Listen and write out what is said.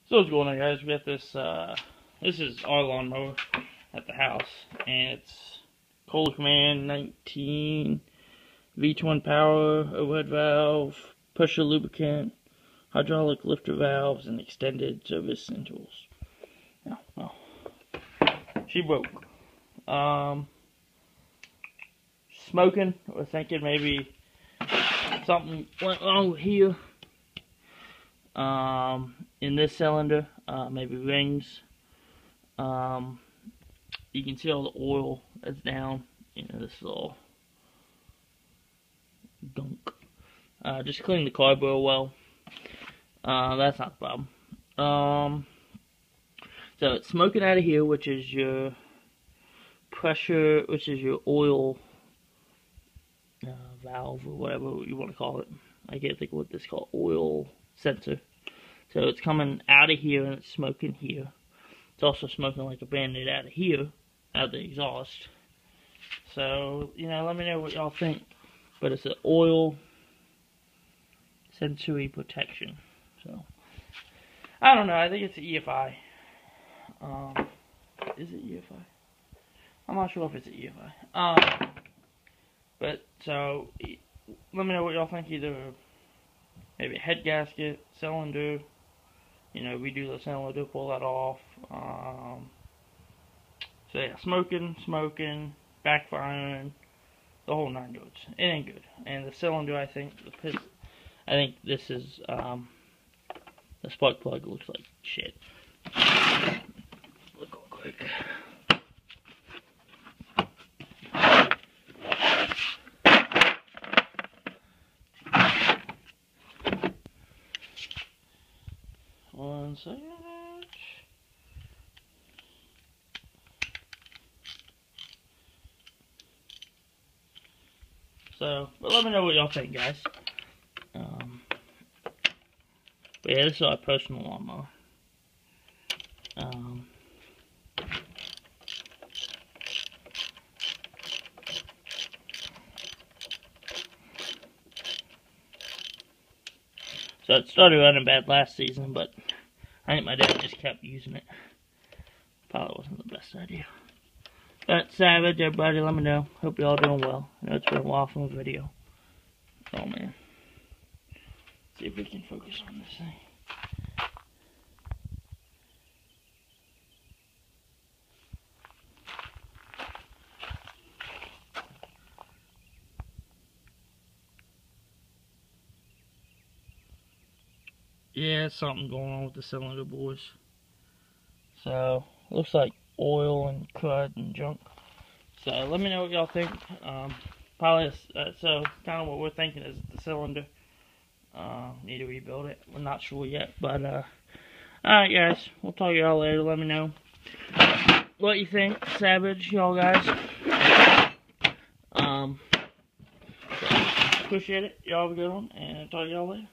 So what's going on, guys? We got this, this is our lawnmower at the house, and it's Kohler Command 19 V1 power, overhead valve, pusher lubricant, hydraulic lifter valves, and extended service intervals. Yeah, well, she broke. Smoking. We're thinking maybe something went wrong here. In this cylinder, maybe rings. You can see all the oil that's down. You know, this is all gunk. Just clean the carburetor well. That's not the problem. So it's smoking out of here, which is your pressure, which is your oil valve or whatever you want to call it. I can't think of what this is called. Oil sensor. So it's coming out of here and it's smoking here. It's also smoking like a bandit out of here, out of the exhaust. So, you know, let me know what y'all think. But it's an oil sensory protection. So, I don't know. I think it's an EFI. Is it EFI? I'm not sure if it's an EFI. But, so, let me know what y'all think. Either maybe a head gasket, cylinder, you know, redo the cylinder, pull that off. So yeah, smoking, backfiring, the whole 9 yards. It ain't good. And the cylinder, I think this is, the spark plug looks like shit. Look real quick. One second. So, but let me know what y'all think, guys. But yeah, this is our personal lawnmower. So it started running bad last season, but I think my dad just kept using it. Probably wasn't the best idea. But savage, everybody, let me know. Hope y'all doing well. I know it's been a while from a video. Oh man. See if we can focus on this thing. Yeah, something going on with the cylinder, boys. So, looks like oil and crud and junk. So, let me know what y'all think. Probably, so, kind of what we're thinking is the cylinder. Need to rebuild it. We're not sure yet, but, alright guys, we'll talk to y'all later. Let me know what you think. Savage, y'all guys. So, appreciate it. Y'all have a good one, and talk to y'all later.